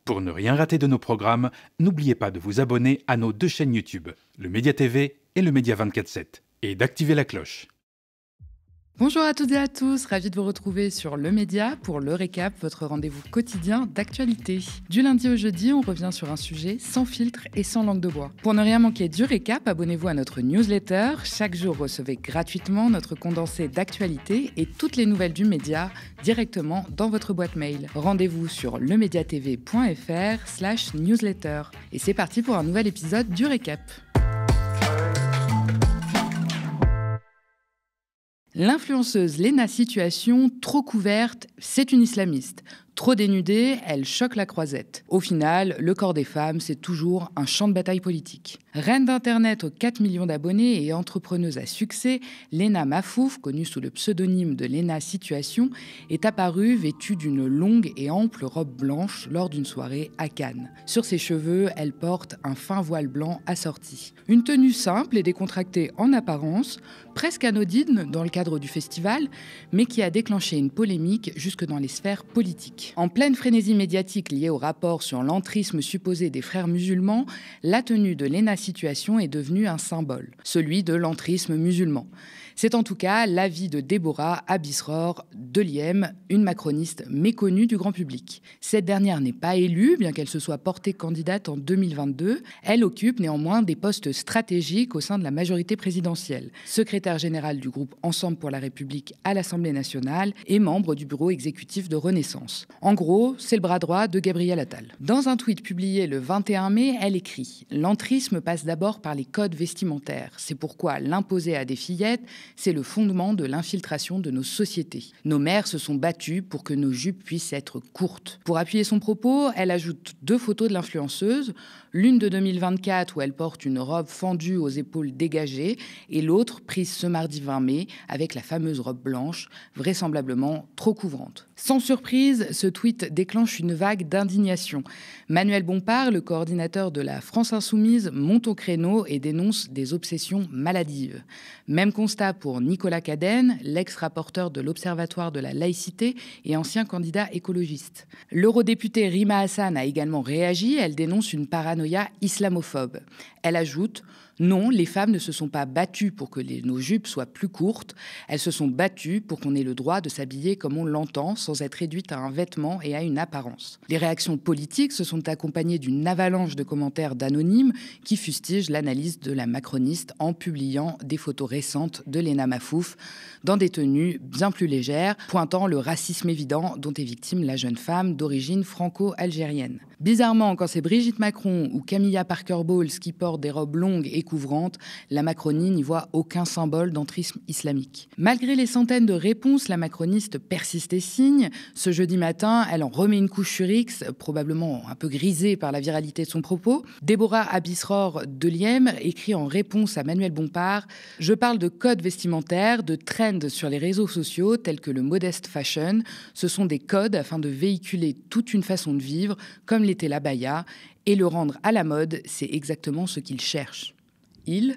Pour ne rien rater de nos programmes, n'oubliez pas de vous abonner à nos deux chaînes YouTube, le Média TV et le Média 24/7, et d'activer la cloche. Bonjour à toutes et à tous, ravi de vous retrouver sur Le Média pour le récap, votre rendez-vous quotidien d'actualité. Du lundi au jeudi, on revient sur un sujet sans filtre et sans langue de bois. Pour ne rien manquer du récap, abonnez-vous à notre newsletter. Chaque jour, recevez gratuitement notre condensé d'actualité et toutes les nouvelles du média directement dans votre boîte mail. Rendez-vous sur lemediatv.fr/newsletter. Et c'est parti pour un nouvel épisode du récap. L'influenceuse Léna Situation, trop couverte, c'est une islamiste. Trop dénudée, elle choque la croisette. Au final, le corps des femmes, c'est toujours un champ de bataille politique. Reine d'Internet aux 4 millions d'abonnés et entrepreneuse à succès, Léna Mafouf, connue sous le pseudonyme de Léna Situation, est apparue vêtue d'une longue et ample robe blanche lors d'une soirée à Cannes. Sur ses cheveux, elle porte un fin voile blanc assorti. Une tenue simple et décontractée en apparence, presque anodine dans le cadre du festival, mais qui a déclenché une polémique jusque dans les sphères politiques. En pleine frénésie médiatique liée au rapport sur l'entrisme supposé des frères musulmans, la tenue de Léna Situation est devenue un symbole, celui de l'entrisme musulman. C'est en tout cas l'avis de Déborah Abisror Deliem, une macroniste méconnue du grand public. Cette dernière n'est pas élue, bien qu'elle se soit portée candidate en 2022. Elle occupe néanmoins des postes stratégiques au sein de la majorité présidentielle. Secrétaire générale du groupe Ensemble pour la République à l'Assemblée nationale et membre du bureau exécutif de Renaissance. En gros, c'est le bras droit de Gabriel Attal. Dans un tweet publié le 21 mai, elle écrit « L'entrisme passe d'abord par les codes vestimentaires. C'est pourquoi l'imposer à des fillettes, c'est le fondement de l'infiltration de nos sociétés. Nos mères se sont battues pour que nos jupes puissent être courtes. » Pour appuyer son propos, elle ajoute 2 photos de l'influenceuse, l'une de 2024 où elle porte une robe fendue aux épaules dégagées et l'autre prise ce mardi 20 mai avec la fameuse robe blanche, vraisemblablement trop couvrante. Sans surprise, ce tweet déclenche une vague d'indignation. Manuel Bompard, le coordinateur de la France Insoumise, monte au créneau et dénonce des obsessions maladives. Même constat pour Nicolas Cadenne, l'ex-rapporteur de l'Observatoire de la laïcité et ancien candidat écologiste. L'eurodéputée Rima Hassan a également réagi, elle dénonce une paranoïa islamophobe. Elle ajoute « Non, les femmes ne se sont pas battues pour que nos jupes soient plus courtes, elles se sont battues pour qu'on ait le droit de s'habiller comme on l'entend, sans être réduite à un vêtement et à une apparence. » Les réactions politiques se sont accompagnées d'une avalanche de commentaires d'anonymes qui fustigent l'analyse de la macroniste en publiant des photos récentes de Léna Mafouf dans des tenues bien plus légères, pointant le racisme évident dont est victime la jeune femme d'origine franco-algérienne. Bizarrement, quand c'est Brigitte Macron ou Camilla Parker Bowles qui portent des robes longues et couvrantes, la Macronie n'y voit aucun symbole d'entrisme islamique. Malgré les centaines de réponses, la macroniste persiste et signe. Ce jeudi matin, elle en remet une couche sur X, probablement un peu grisée par la viralité de son propos. Déborah Abisror Deliem écrit en réponse à Manuel Bompard « Je parle de codes vestimentaires, de trends sur les réseaux sociaux tels que le modest fashion. Ce sont des codes afin de véhiculer toute une façon de vivre, comme l'était l'abaya, et le rendre à la mode, c'est exactement ce qu'ils cherchent. » Ils,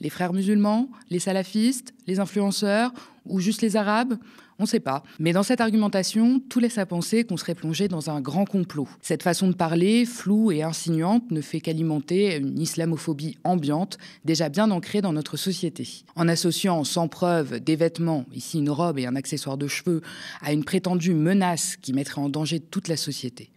les frères musulmans, les salafistes, les influenceurs ou juste les arabes ? On ne sait pas. Mais dans cette argumentation, tout laisse à penser qu'on serait plongé dans un grand complot. Cette façon de parler, floue et insinuante, ne fait qu'alimenter une islamophobie ambiante, déjà bien ancrée dans notre société. En associant sans preuve des vêtements, ici une robe et un accessoire de cheveux, à une prétendue menace qui mettrait en danger toute la société.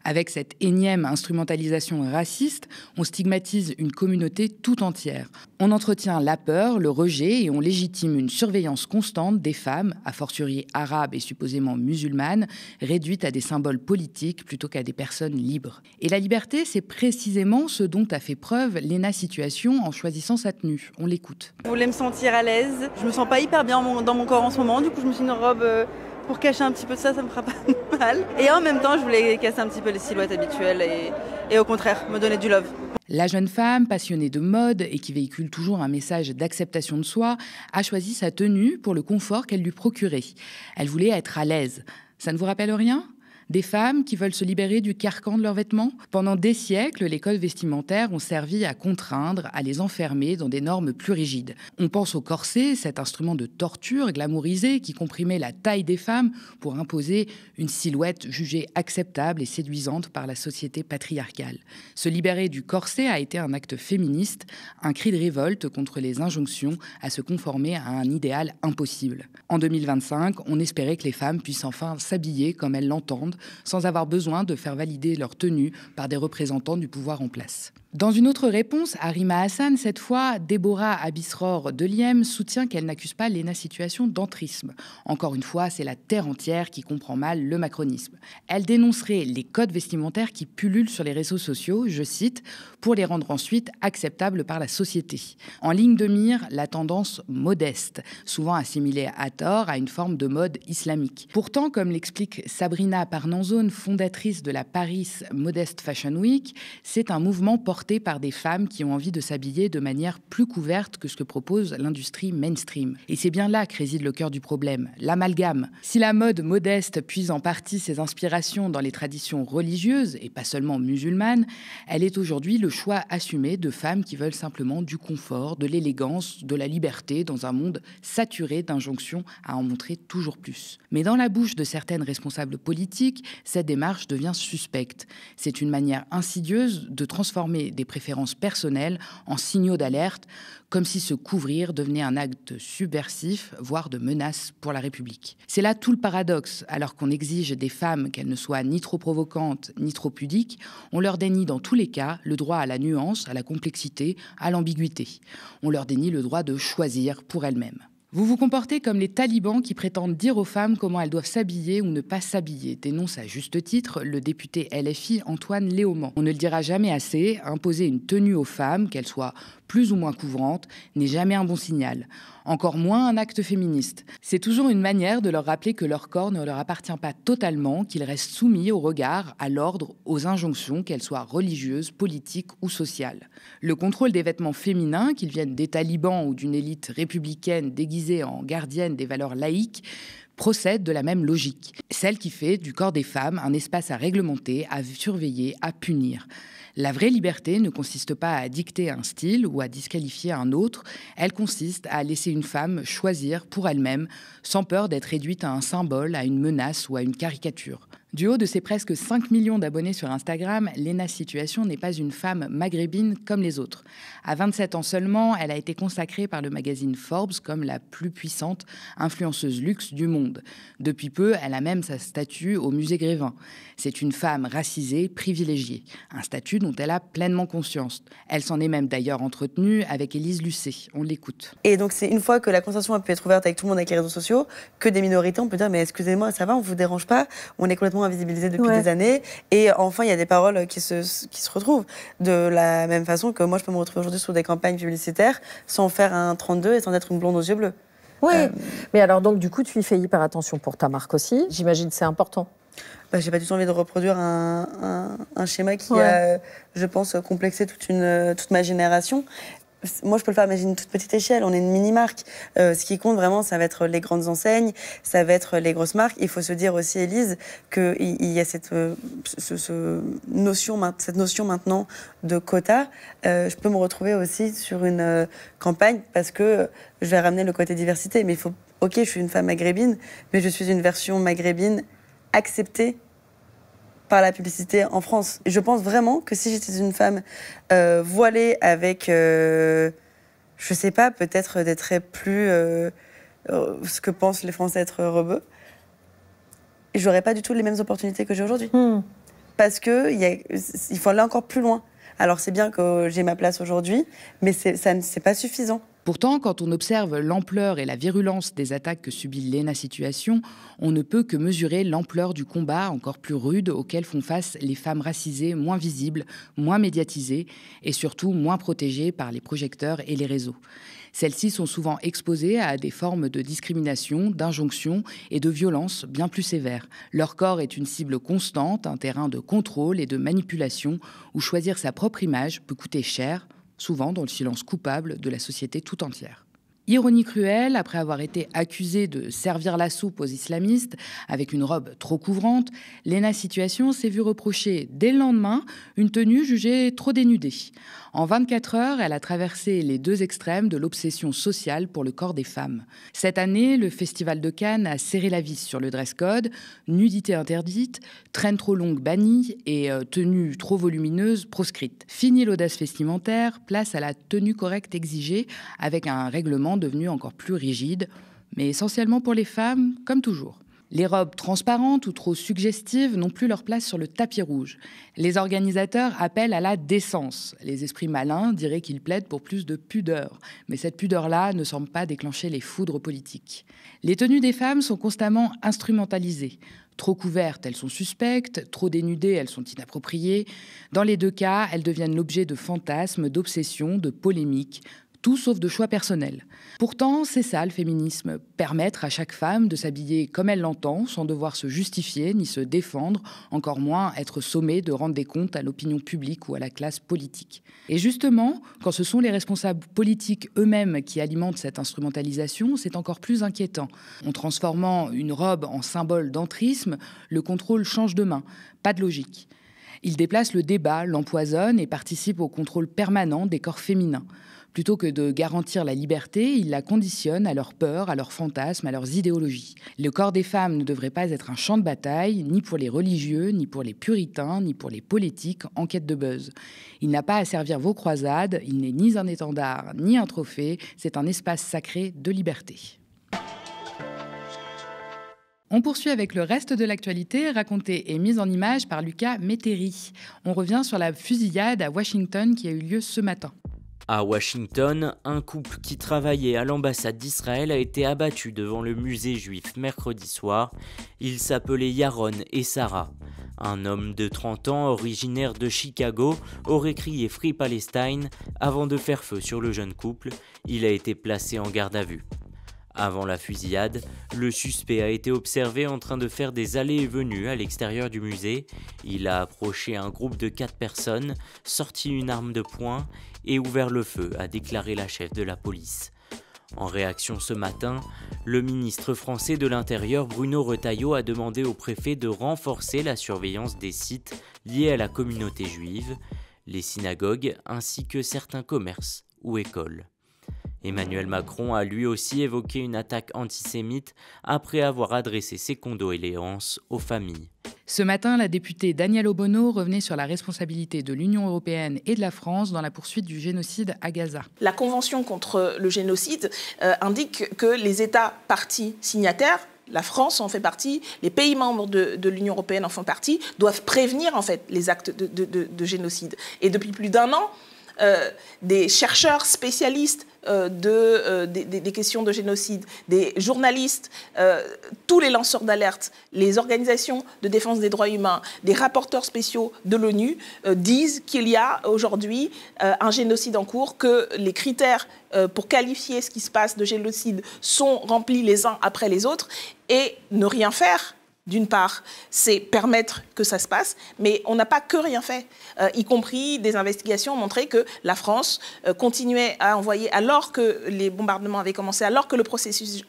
Avec cette énième instrumentalisation raciste, on stigmatise une communauté tout entière. On entretient la peur, le rejet et on légitime une surveillance constante des femmes, a fortiori arabes et supposément musulmanes, réduites à des symboles politiques plutôt qu'à des personnes libres. Et la liberté, c'est précisément ce dont a fait preuve Léna Situation en choisissant sa tenue. On l'écoute. Je voulais me sentir à l'aise. Je me sens pas hyper bien dans mon corps en ce moment, du coup je me suis mis une robe pour cacher un petit peu de ça, ça me fera pas mal. Et en même temps, je voulais casser un petit peu les silhouettes habituelles et au contraire, me donner du love. La jeune femme, passionnée de mode et qui véhicule toujours un message d'acceptation de soi, a choisi sa tenue pour le confort qu'elle lui procurait. Elle voulait être à l'aise. Ça ne vous rappelle rien ? Des femmes qui veulent se libérer du carcan de leurs vêtements? Pendant des siècles, les codes vestimentaires ont servi à contraindre, à les enfermer dans des normes plus rigides. On pense au corset, cet instrument de torture glamourisé qui comprimait la taille des femmes pour imposer une silhouette jugée acceptable et séduisante par la société patriarcale. Se libérer du corset a été un acte féministe, un cri de révolte contre les injonctions à se conformer à un idéal impossible. En 2025, on espérait que les femmes puissent enfin s'habiller comme elles l'entendent, sans avoir besoin de faire valider leur tenue par des représentants du pouvoir en place. Dans une autre réponse à Rima Hassan, cette fois, Déborah Abisror de Liem soutient qu'elle n'accuse pas Léna Situation d'entrisme. Encore une fois, c'est la terre entière qui comprend mal le macronisme. Elle dénoncerait les codes vestimentaires qui pullulent sur les réseaux sociaux, je cite, pour les rendre ensuite acceptables par la société. En ligne de mire, la tendance modeste, souvent assimilée à tort à une forme de mode islamique. Pourtant, comme l'explique Sabrina Parnanzone, fondatrice de la Paris Modest Fashion Week, c'est un mouvement porté par des femmes qui ont envie de s'habiller de manière plus couverte que ce que propose l'industrie mainstream. Et c'est bien là que réside le cœur du problème, l'amalgame. Si la mode modeste puise en partie ses inspirations dans les traditions religieuses, et pas seulement musulmanes, elle est aujourd'hui le choix assumé de femmes qui veulent simplement du confort, de l'élégance, de la liberté dans un monde saturé d'injonctions à en montrer toujours plus. Mais dans la bouche de certaines responsables politiques, cette démarche devient suspecte. C'est une manière insidieuse de transformer des préférences personnelles en signaux d'alerte, comme si se couvrir devenait un acte subversif, voire de menace pour la République. C'est là tout le paradoxe. Alors qu'on exige des femmes qu'elles ne soient ni trop provocantes, ni trop pudiques, on leur dénie dans tous les cas le droit à la nuance, à la complexité, à l'ambiguïté. On leur dénie le droit de choisir pour elles-mêmes. Vous vous comportez comme les talibans qui prétendent dire aux femmes comment elles doivent s'habiller ou ne pas s'habiller, dénonce à juste titre le député LFI Antoine Léaumont. On ne le dira jamais assez, imposer une tenue aux femmes, qu'elles soient plus ou moins couvrantes, n'est jamais un bon signal. Encore moins un acte féministe. C'est toujours une manière de leur rappeler que leur corps ne leur appartient pas totalement, qu'ils restent soumis au regard, à l'ordre, aux injonctions, qu'elles soient religieuses, politiques ou sociales. Le contrôle des vêtements féminins, qu'ils viennent des talibans ou d'une élite républicaine déguisée en gardienne des valeurs laïques, procède de la même logique. Celle qui fait du corps des femmes un espace à réglementer, à surveiller, à punir. La vraie liberté ne consiste pas à dicter un style ou à disqualifier un autre, elle consiste à laisser une femme choisir pour elle-même, sans peur d'être réduite à un symbole, à une menace ou à une caricature. Du haut de ses presque 5 millions d'abonnés sur Instagram, Léna Situation n'est pas une femme maghrébine comme les autres. À 27 ans seulement, elle a été consacrée par le magazine Forbes comme la plus puissante influenceuse luxe du monde. Depuis peu, elle a même sa statue au musée Grévin. C'est une femme racisée, privilégiée, un statut dont elle a pleinement conscience. Elle s'en est même d'ailleurs entretenue avec Élise Lucet. On l'écoute. Et donc c'est une fois que la conversation a pu être ouverte avec tout le monde, avec les réseaux sociaux, que des minorités, on peut dire mais excusez-moi, ça va, on vous dérange pas, on est complètement invisibilisé depuis des années. Et enfin, il y a des paroles qui se retrouvent. De la même façon que moi, je peux me retrouver aujourd'hui sur des campagnes publicitaires sans faire un 32 et sans être une blonde aux yeux bleus. Oui, mais alors donc du coup, tu y fais hyper attention pour ta marque aussi. J'imagine que c'est important. J'ai pas du tout envie de reproduire un schéma qui a, je pense, complexé toute ma génération. Moi, je peux le faire, mais j'ai une toute petite échelle. On est une mini-marque. Ce qui compte vraiment, ça va être les grandes enseignes, ça va être les grosses marques. Il faut se dire aussi, Élise, qu'il y a cette notion maintenant de quota. Je peux me retrouver aussi sur une campagne parce que je vais ramener le côté diversité. Mais il faut, ok, je suis une femme maghrébine, mais je suis une version maghrébine acceptée par la publicité en France. Je pense vraiment que si j'étais une femme voilée avec, je sais pas, peut-être des traits plus ce que pensent les Français être rebeux, j'aurais pas du tout les mêmes opportunités que j'ai aujourd'hui. Parce que il faut aller encore plus loin. Alors c'est bien que j'ai ma place aujourd'hui, mais c'est pas suffisant. Pourtant, quand on observe l'ampleur et la virulence des attaques que subit Léna Situation, on ne peut que mesurer l'ampleur du combat encore plus rude auquel font face les femmes racisées moins visibles, moins médiatisées et surtout moins protégées par les projecteurs et les réseaux. Celles-ci sont souvent exposées à des formes de discrimination, d'injonction et de violence bien plus sévères. Leur corps est une cible constante, un terrain de contrôle et de manipulation où choisir sa propre image peut coûter cher, souvent dans le silence coupable de la société tout entière. Ironie cruelle, après avoir été accusée de servir la soupe aux islamistes avec une robe trop couvrante, Léna Situation s'est vue reprocher dès le lendemain une tenue jugée trop dénudée. En 24 heures, elle a traversé les deux extrêmes de l'obsession sociale pour le corps des femmes. Cette année, le Festival de Cannes a serré la vis sur le dress code, nudité interdite, traîne trop longue bannie et tenue trop volumineuse proscrite. Fini l'audace vestimentaire, place à la tenue correcte exigée, avec un règlement devenu encore plus rigide, mais essentiellement pour les femmes, comme toujours. Les robes transparentes ou trop suggestives n'ont plus leur place sur le tapis rouge. Les organisateurs appellent à la décence. Les esprits malins diraient qu'ils plaident pour plus de pudeur. Mais cette pudeur-là ne semble pas déclencher les foudres politiques. Les tenues des femmes sont constamment instrumentalisées. Trop couvertes, elles sont suspectes. Trop dénudées, elles sont inappropriées. Dans les deux cas, elles deviennent l'objet de fantasmes, d'obsessions, de polémiques. Tout sauf de choix personnels. Pourtant, c'est ça le féminisme, permettre à chaque femme de s'habiller comme elle l'entend, sans devoir se justifier ni se défendre, encore moins être sommée de rendre des comptes à l'opinion publique ou à la classe politique. Et justement, quand ce sont les responsables politiques eux-mêmes qui alimentent cette instrumentalisation, c'est encore plus inquiétant. En transformant une robe en symbole d'entrisme, le contrôle change de main, pas de logique. Il déplace le débat, l'empoisonne et participe au contrôle permanent des corps féminins. Plutôt que de garantir la liberté, il la conditionne à leurs peurs, à leurs fantasmes, à leurs idéologies. Le corps des femmes ne devrait pas être un champ de bataille, ni pour les religieux, ni pour les puritains, ni pour les politiques en quête de buzz. Il n'a pas à servir vos croisades, il n'est ni un étendard, ni un trophée, c'est un espace sacré de liberté. On poursuit avec le reste de l'actualité, racontée et mise en image par Lucas Métairie. On revient sur la fusillade à Washington qui a eu lieu ce matin. À Washington, un couple qui travaillait à l'ambassade d'Israël a été abattu devant le musée juif mercredi soir. Ils s'appelaient Yaron et Sarah. Un homme de 30 ans, originaire de Chicago, aurait crié « Free Palestine » avant de faire feu sur le jeune couple. Il a été placé en garde à vue. Avant la fusillade, le suspect a été observé en train de faire des allées et venues à l'extérieur du musée. Il a approché un groupe de 4 personnes, sorti une arme de poing et ouvert le feu, a déclaré la chef de la police. En réaction ce matin, le ministre français de l'Intérieur Bruno Retailleau a demandé au préfet de renforcer la surveillance des sites liés à la communauté juive, les synagogues ainsi que certains commerces ou écoles. Emmanuel Macron a lui aussi évoqué une attaque antisémite après avoir adressé ses condoléances aux familles. Ce matin, la députée Danielle Obono revenait sur la responsabilité de l'Union européenne et de la France dans la poursuite du génocide à Gaza. La Convention contre le génocide indique que les États parties signataires, la France en fait partie, les pays membres de l'Union européenne en font partie, doivent prévenir en fait les actes de génocide. Et depuis plus d'1 an, des chercheurs spécialistes des questions de génocide, des journalistes, tous les lanceurs d'alerte, les organisations de défense des droits humains, des rapporteurs spéciaux de l'ONU disent qu'il y a aujourd'hui un génocide en cours, que les critères pour qualifier ce qui se passe de génocide sont remplis les uns après les autres, et ne rien faire. D'une part, c'est permettre que ça se passe, mais on n'a pas que rien fait, y compris des investigations ont montré que la France continuait à envoyer, alors que les bombardements avaient commencé, alors que le processus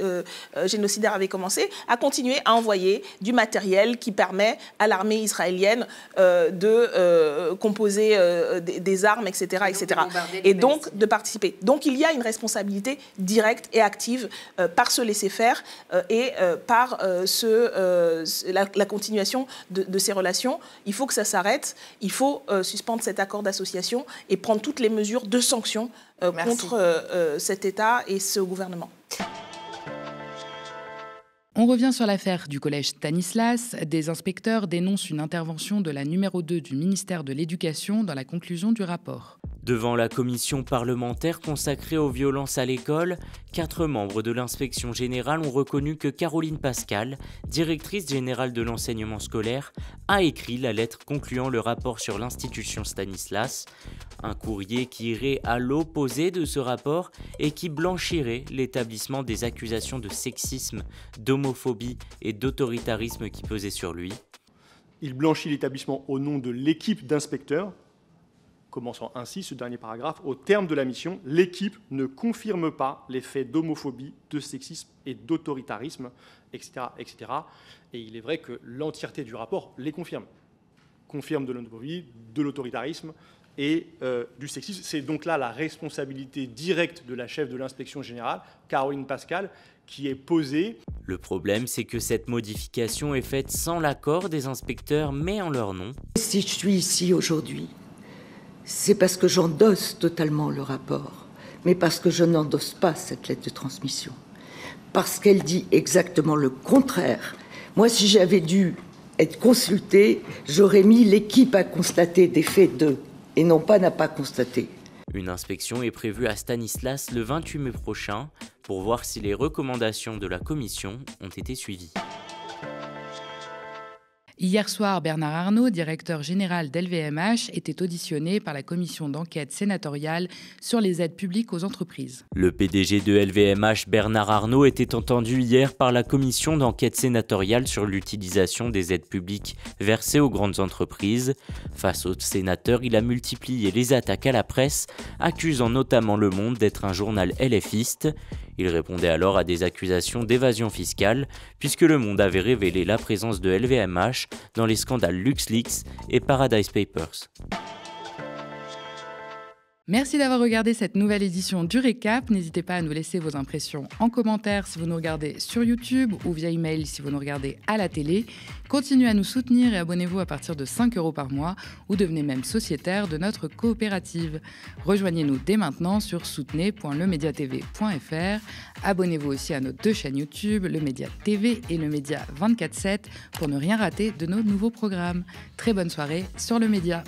génocidaire avait commencé, à continuer à envoyer du matériel qui permet à l'armée israélienne de composer des armes, etc. Et donc de participer. Donc il y a une responsabilité directe et active par ce laisser-faire et par la continuation de ces relations. Il faut que ça s'arrête. Il faut suspendre cet accord d'association et prendre toutes les mesures de sanctions contre cet État et ce gouvernement. On revient sur l'affaire du collège Stanislas. Des inspecteurs dénoncent une intervention de la numéro 2 du ministère de l'Éducation dans la conclusion du rapport. Devant la commission parlementaire consacrée aux violences à l'école, 4 membres de l'inspection générale ont reconnu que Caroline Pascal, directrice générale de l'enseignement scolaire, a écrit la lettre concluant le rapport sur l'institution Stanislas, un courrier qui irait à l'opposé de ce rapport et qui blanchirait l'établissement des accusations de sexisme, d'homophobie et d'autoritarisme qui pesaient sur lui. Il blanchit l'établissement au nom de l'équipe d'inspecteurs Commençant ainsi ce dernier paragraphe, au terme de la mission, l'équipe ne confirme pas les faits d'homophobie, de sexisme et d'autoritarisme, etc., etc. Et il est vrai que l'entièreté du rapport les confirme. Confirme de l'homophobie, de l'autoritarisme et du sexisme. C'est donc là la responsabilité directe de la chef de l'inspection générale, Caroline Pascal, qui est posée. Le problème, c'est que cette modification est faite sans l'accord des inspecteurs, mais en leur nom. Si je suis ici aujourd'hui, c'est parce que j'endosse totalement le rapport, mais parce que je n'endosse pas cette lettre de transmission. Parce qu'elle dit exactement le contraire. Moi, si j'avais dû être consultée, j'aurais mis l'équipe à constater des faits de, et non pas n'a pas constaté. Une inspection est prévue à Stanislas le 28 mai prochain pour voir si les recommandations de la commission ont été suivies. Hier soir, Bernard Arnault, directeur général d'LVMH, était auditionné par la commission d'enquête sénatoriale sur les aides publiques aux entreprises. Le PDG de LVMH, Bernard Arnault, était entendu hier par la commission d'enquête sénatoriale sur l'utilisation des aides publiques versées aux grandes entreprises. Face aux sénateurs, il a multiplié les attaques à la presse, accusant notamment Le Monde d'être un journal LFiste. Il répondait alors à des accusations d'évasion fiscale, puisque Le Monde avait révélé la présence de LVMH dans les scandales LuxLeaks et Paradise Papers. Merci d'avoir regardé cette nouvelle édition du Récap. N'hésitez pas à nous laisser vos impressions en commentaire si vous nous regardez sur YouTube ou via email si vous nous regardez à la télé. Continuez à nous soutenir et abonnez-vous à partir de 5 € par mois ou devenez même sociétaire de notre coopérative. Rejoignez-nous dès maintenant sur soutenez.lemediatv.fr. Abonnez-vous aussi à nos 2 chaînes YouTube, le Média TV et le Média 24/7 pour ne rien rater de nos nouveaux programmes. Très bonne soirée sur le Média.